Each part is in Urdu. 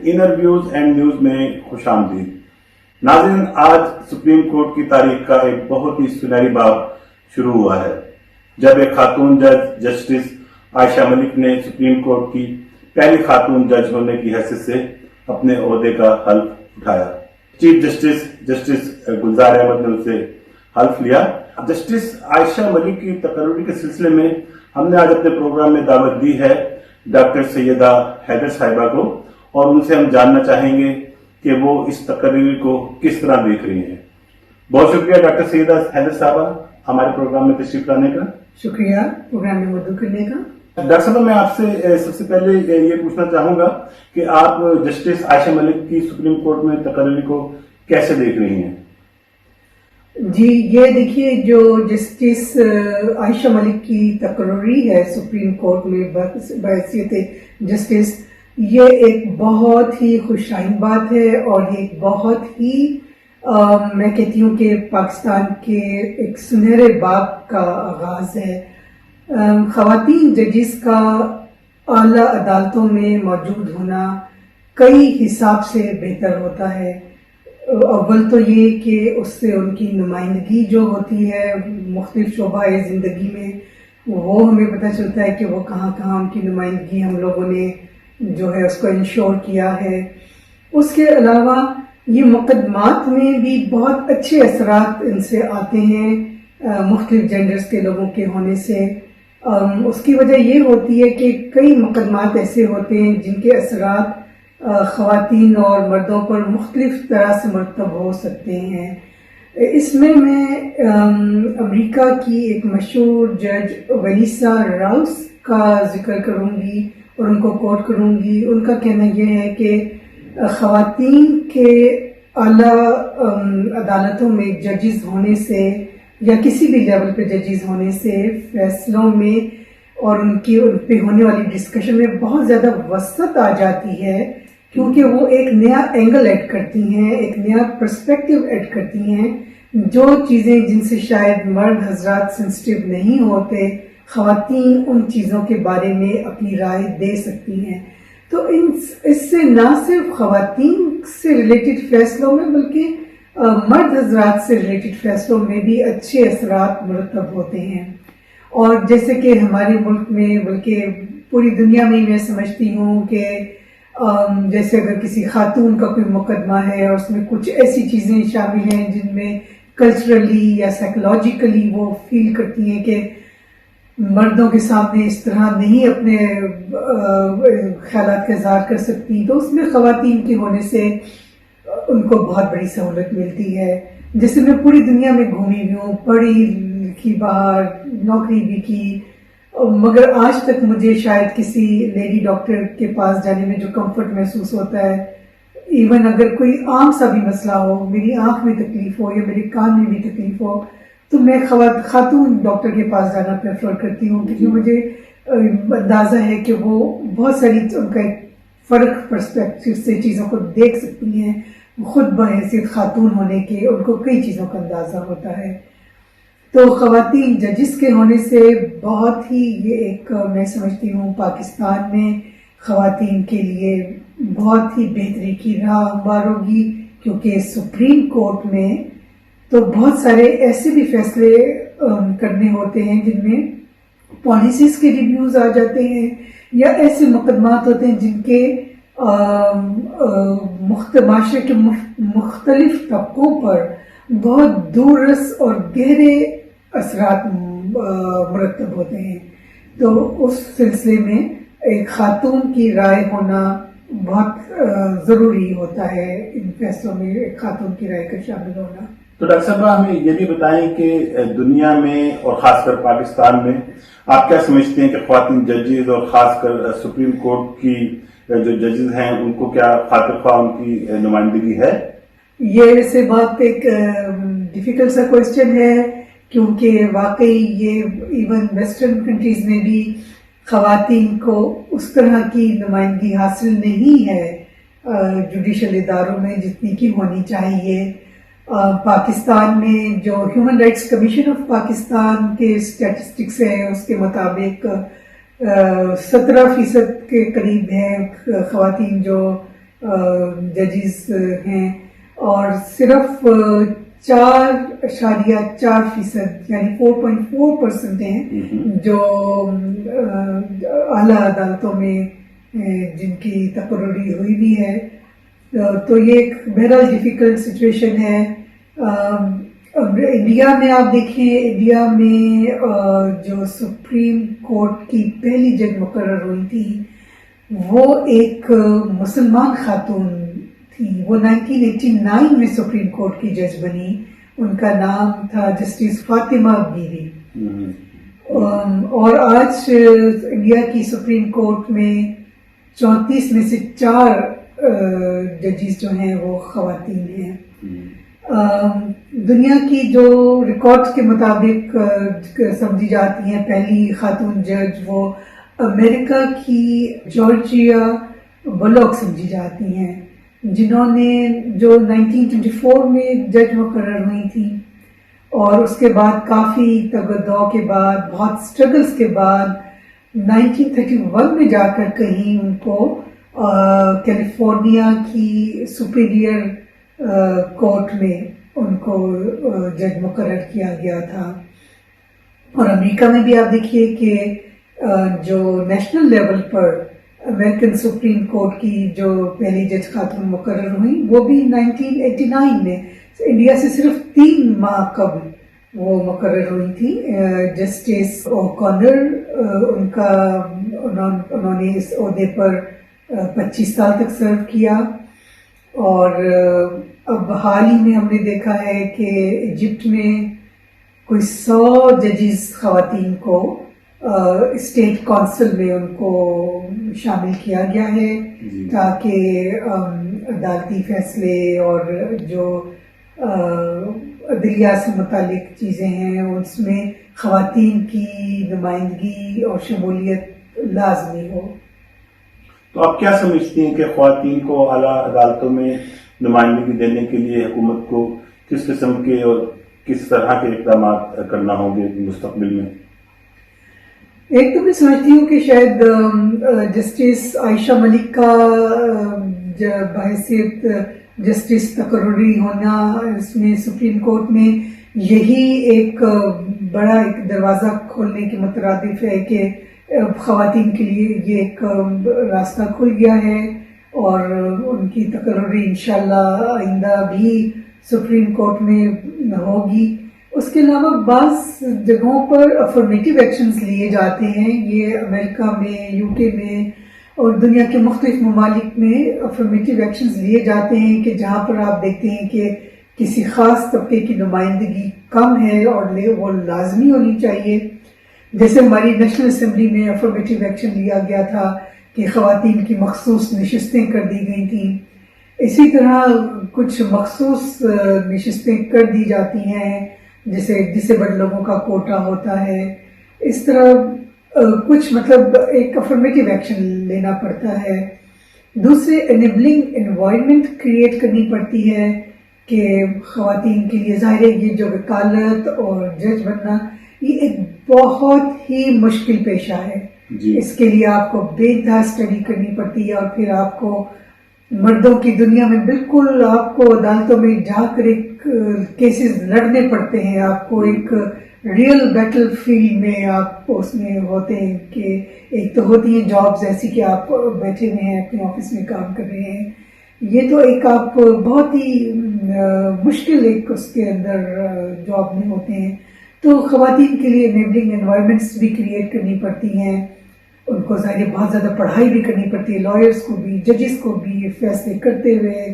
انر ویوز اینڈ نیوز میں خوش آمدید. ناظرین، آج سپریم کورٹ کی تاریخ کا ایک بہت ہی سنہری باب شروع ہوا ہے جب ایک خاتون جج جسٹس عائشہ ملک نے سپریم کورٹ کی پہلی خاتون جج ہونے کی حیثیت سے اپنے عہدے کا حلف اٹھایا. چیف جسٹس گلزار احمد نے اسے حلف لیا. جسٹس عائشہ ملک کی تقرری کے سلسلے میں ہم نے آج اپنے پروگرام میں دعوت دی ہے ڈاکٹر سیدہ حیدر صاحبہ کو، اور ان سے ہم جاننا چاہیں گے کہ وہ اس تقرری کو کس طرح دیکھ رہی ہیں. بہت شکریہ ڈاکٹر سیدہ حیدر صاحبہ ہمارے پروگرام میں تشریف لانے کا. شکریہ پروگرام میں مدعو کرنے کا. ڈاکٹر صاحبہ، میں آپ سے سب سے پہلے یہ پوچھنا چاہوں گا کہ آپ جسٹس عائشہ ملک کی سپریم کورٹ میں تقرری کو کیسے دیکھ رہی ہیں؟ جی، یہ دیکھیے، جو جسٹس عائشہ ملک کی تقرری ہے سپریم کورٹ میں بحیثیت جسٹس، یہ ایک بہت ہی خوشائن بات ہے، اور یہ ایک بہت ہی میں کہتی ہوں کہ پاکستان کے ایک سنہرے باب کا آغاز ہے. خواتین ججز کا اعلیٰ عدالتوں میں موجود ہونا کئی حساب سے بہتر ہوتا ہے. اول تو یہ کہ اس سے ان کی نمائندگی جو ہوتی ہے مختلف شعبہ زندگی میں، وہ ہمیں پتہ چلتا ہے کہ وہ کہاں کہاں ان کی نمائندگی ہم لوگوں نے جو ہے اس کو انشور کیا ہے. اس کے علاوہ یہ مقدمات میں بھی بہت اچھے اثرات ان سے آتے ہیں مختلف جینڈرز کے لوگوں کے ہونے سے. اس کی وجہ یہ ہوتی ہے کہ کئی مقدمات ایسے ہوتے ہیں جن کے اثرات خواتین اور مردوں پر مختلف طرح سے مرتب ہو سکتے ہیں. اس میں امریکہ کی ایک مشہور جج وینیسا راؤس کا ذکر کروں گی اور ان کو کوٹ کروں گی. ان کا کہنا یہ ہے کہ خواتین کے اعلیٰ عدالتوں میں ججز ہونے سے یا کسی بھی لیول پہ ججز ہونے سے فیصلوں میں اور ان پہ ہونے والی ڈسکشن میں بہت زیادہ وسعت آ جاتی ہے، کیونکہ وہ ایک نیا اینگل ایڈ کرتی ہیں، ایک نیا پرسپیکٹیو ایڈ کرتی ہیں. جو چیزیں جن سے شاید مرد حضرات سینسٹیو نہیں ہوتے، خواتین ان چیزوں کے بارے میں اپنی رائے دے سکتی ہیں. تو اس سے نہ صرف خواتین سے ریلیٹڈ فیصلوں میں بلکہ مرد حضرات سے ریلیٹڈ فیصلوں میں بھی اچھے اثرات مرتب ہوتے ہیں. اور جیسے کہ ہمارے ملک میں بلکہ پوری دنیا میں میں سمجھتی ہوں کہ جیسے اگر کسی خاتون کا کوئی مقدمہ ہے اور اس میں کچھ ایسی چیزیں شامل ہیں جن میں کلچرلی یا سائیکولوجیکلی وہ فیل کرتی ہیں کہ مردوں کے سامنے اس طرح نہیں اپنے خیالات کا اظہار کر سکتی، تو اس میں خواتین کے ہونے سے ان کو بہت بڑی سہولت ملتی ہے. جیسے میں پوری دنیا میں گھومی ہوئی ہوں، پڑھی لکھی، باہر نوکری بھی کی، مگر آج تک مجھے شاید کسی لیڈی ڈاکٹر کے پاس جانے میں جو کمفرٹ محسوس ہوتا ہے، ایون اگر کوئی عام سا بھی مسئلہ ہو، میری آنکھ میں تکلیف ہو یا میرے کان میں بھی تکلیف ہو، تو میں خاتون ڈاکٹر کے پاس جانا پریفر کرتی ہوں، کیونکہ مجھے اندازہ ہے کہ وہ بہت ساری ان کا ایک فرق پرسپیکٹو سے چیزوں کو دیکھ سکتی ہیں. خود بحیثیت خاتون ہونے کے ان کو کئی چیزوں کا اندازہ ہوتا ہے. تو خواتین ججز کے ہونے سے بہت ہی یہ ایک میں سمجھتی ہوں پاکستان میں خواتین کے لیے بہت ہی بہتری کی راہ ہموار ہوگی، کیونکہ سپریم کورٹ میں تو بہت سارے ایسے بھی فیصلے کرنے ہوتے ہیں جن میں پالیسیز کے ریویوز آ جاتے ہیں، یا ایسے مقدمات ہوتے ہیں جن کے معاشرے کے مختلف طبقوں پر بہت دور رس اور گہرے اثرات مرتب ہوتے ہیں. تو اس سلسلے میں ایک خاتون کی رائے ہونا بہت ضروری ہوتا ہے، ان فیصلوں میں ایک خاتون کی رائے کا شامل ہونا. تو ڈاکٹر صاحبہ، ہمیں یہ بھی بتائیں کہ دنیا میں اور خاص کر پاکستان میں آپ کیا سمجھتے ہیں کہ خواتین ججز اور خاص کر سپریم کورٹ کی جو ججز ہیں ان کو کیا خاطر خواہ ان کی نمائندگی ہے؟ یہ ویسے بات ایک ڈیفیکلٹ سا کوشچن ہے، کیونکہ واقعی یہ ایون ویسٹرن کنٹریز میں بھی خواتین کو اس طرح کی نمائندگی حاصل نہیں ہے جوڈیشل اداروں میں جتنی کی ہونی چاہیے. پاکستان میں جو human rights commission of Pakistan کے اسٹیٹسٹکس ہیں اس کے مطابق 17% کے قریب ہیں خواتین جو ججز ہیں اور صرف 4.4% یعنی 4.4% ہیں جو اعلیٰ عدالتوں میں جن کی تقرری ہوئی بھی ہے. تو یہ ایک بہرحال ڈیفیکلٹ سچویشن ہے. انڈیا میں آپ دیکھیں، انڈیا میں جو سپریم کورٹ کی پہلی جج مقرر ہوئی تھی وہ ایک مسلمان خاتون تھی. وہ 1989 میں سپریم کورٹ کی جج بنی. ان کا نام تھا جسٹس فاطمہ بیوی. اور آج انڈیا کی سپریم کورٹ میں 34 میں سے 4 ججز جو ہیں وہ خواتین ہیں. دنیا کی جو ریکارڈز کے مطابق سمجھی جاتی ہیں پہلی خاتون جج وہ امریکہ کی جارجیا بلوک سمجھی جاتی ہیں، جنہوں نے جو 1924 میں جج مقرر ہوئی تھی اور اس کے بعد کافی تگ و دو کے بعد بہت سٹرگلز کے بعد 1931 میں جا کر کہیں ان کو کیلیفورنیا کی سپیریئر کورٹ میں ان کو جج مقرر کیا گیا تھا. اور امریکہ میں بھی آپ دیکھیے کہ جو نیشنل لیول پر امریکن سپریم کورٹ کی جو پہلی جج خاتون مقرر ہوئی وہ بھی 1989 میں، انڈیا سے صرف 3 ماہ قبل وہ مقرر ہوئی تھی. جسٹس اوکونر انہوں نے اس عہدے پر 25 سال تک سرو کیا. اور اب حال ہی میں ہم نے دیکھا ہے کہ ایجپٹ میں کوئی 100 ججز خواتین کو اسٹیٹ کونسل میں ان کو شامل کیا گیا ہے تاکہ عدالتی فیصلے اور جو عدلیہ سے متعلق چیزیں ہیں اس میں خواتین کی نمائندگی اور شمولیت لازمی ہو. تو آپ کیا سمجھتی ہیں کہ خواتین کو اعلیٰ عدالتوں میں نمائندگی دینے کے لیے حکومت کو کس قسم کے اور کس طرح کے اقدامات کرنا ہوں گے مستقبل میں؟ ایک تو میں سمجھتی ہوں کہ شاید جسٹس عائشہ ملک کا بحیثیت جسٹس تقرری ہونا اس میں سپریم کورٹ میں یہی ایک بڑا ایک دروازہ کھولنے کے مترادف ہے کہ خواتین کے لیے یہ ایک راستہ کھل گیا ہے اور ان کی تقرری انشاءاللہ آئندہ بھی سپریم کورٹ میں ہوگی. اس کے علاوہ بعض جگہوں پر افرمیٹیو ایکشنز لیے جاتے ہیں. یہ امریکہ میں، یو کے میں اور دنیا کے مختلف ممالک میں افرمیٹیو ایکشنز لیے جاتے ہیں کہ جہاں پر آپ دیکھتے ہیں کہ کسی خاص طبقے کی نمائندگی کم ہے اور وہ لازمی ہونی چاہیے. جیسے ہماری نیشنل اسمبلی میں افرمیٹیو ایکشن لیا گیا تھا کہ خواتین کی مخصوص نشستیں کر دی گئی تھیں. اسی طرح کچھ مخصوص نشستیں کر دی جاتی ہیں جیسے ڈسیبلڈ لوگوں کا کوٹا ہوتا ہے. اس طرح کچھ مطلب ایک افرمیٹیو ایکشن لینا پڑتا ہے. دوسرے انیبلنگ انوائرمنٹ کریٹ کرنی پڑتی ہے کہ خواتین کے لیے ظاہر ہے یہ جو وکالت اور جج بننا یہ ایک بہت ہی مشکل پیشہ ہے. اس کے لیے آپ کو بے انتہا اسٹڈی کرنی پڑتی ہے اور پھر آپ کو مردوں کی دنیا میں بالکل آپ کو عدالتوں میں جا کر ایک کیسز لڑنے پڑتے ہیں. آپ کو ایک ریئل بیٹل فیلڈ میں آپ اس میں ہوتے ہیں کہ ایک تو ہوتی ہیں جابز ایسی کہ آپ بیٹھے ہوئے ہیں اپنے آفس میں کام کر رہے ہیں. یہ تو ایک آپ بہت ہی مشکل ایک اس کے اندر جاب میں ہوتے ہیں. تو خواتین کے لیے انیبلنگ انوائرمنٹس بھی کریٹ کرنی پڑتی ہیں. ان کو ظاہر بہت زیادہ پڑھائی بھی کرنی پڑتی ہے، لائرس کو بھی، ججز کو بھی، فیصلے کرتے ہوئے،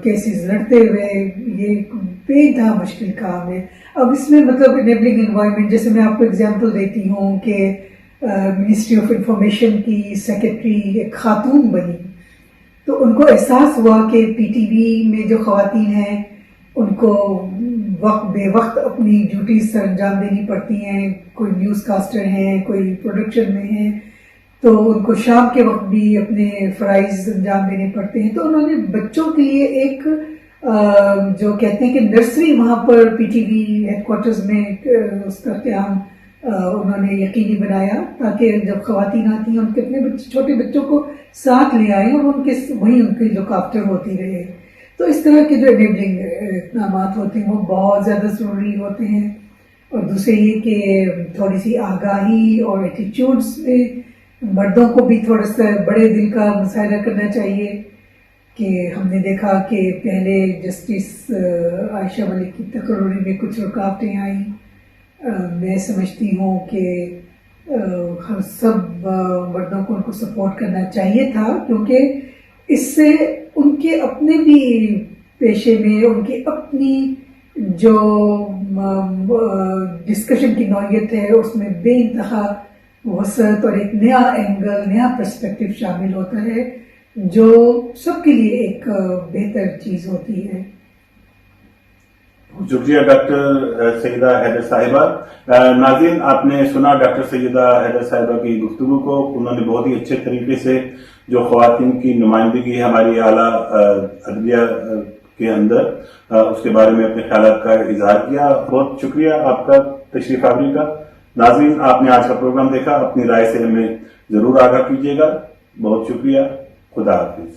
کیسز لڑتے ہوئے. یہ بے انتہا مشکل کام ہے. اب اس میں مطلب انیبلنگ انوائرمنٹ جیسے میں آپ کو اگزامپل دیتی ہوں کہ منسٹری آف انفارمیشن کی سیکرٹری ایک خاتون بنی تو ان کو احساس ہوا کہ پی ٹی وی میں جو خواتین ہیں ان کو بے وقت اپنی ڈیوٹیز سر انجام دینی پڑتی ہیں. کوئی نیوز کاسٹر ہیں، کوئی پروڈکشن میں ہیں تو ان کو شام کے وقت بھی اپنے فرائض انجام دینے پڑتے ہیں. تو انہوں نے بچوں کے لیے ایک جو کہتے ہیں کہ نرسری وہاں پر P T V headquarters میں اس کا قیام انہوں نے یقینی بنایا تاکہ جب خواتین آتی ہیں ان کے اپنے چھوٹے بچوں کو ساتھ لے آئیں اور وہیں ان کی لک آفٹر ہوتی رہے. تو اس طرح کے جو انیبلنگ اقدامات ہوتے ہیں وہ بہت زیادہ ضروری ہوتے ہیں. اور دوسرے یہ کہ تھوڑی سی آگاہی اور ایٹیچیوڈس میں مردوں کو بھی تھوڑا سا بڑے دل کا مظاہرہ کرنا چاہیے کہ ہم نے دیکھا کہ پہلے جسٹس عائشہ ملک کی تقرری میں کچھ رکاوٹیں آئیں. میں سمجھتی ہوں کہ ہم سب مردوں کو ان کو سپورٹ کرنا چاہیے تھا کیونکہ اس سے ان کے اپنے بھی پیشے میں ان کی اپنی جو ڈسکشن کی نوعیت ہے اس میں بے انتہا وسعت اور ایک نیا اینگل نیا پرسپیکٹو شامل ہوتا ہے جو سب کے لیے ایک بہتر چیز ہوتی ہے. شکریہ ڈاکٹر سیدہ حیدر صاحبہ. ناظرین آپ نے سنا ڈاکٹر سیدہ حیدر صاحبہ کی گفتگو کو. انہوں نے بہت ہی اچھے طریقے سے جو خواتین کی نمائندگی ہماری اعلیٰ عدلیہ کے اندر اس کے بارے میں اپنے خیالات کا اظہار کیا. بہت شکریہ آپ کا تشریف آوری کا. ناظرین آپ نے آج کا پروگرام دیکھا, اپنی رائے سے ہمیں ضرور آگاہ کیجیے گا. بہت شکریہ. خدا حافظ.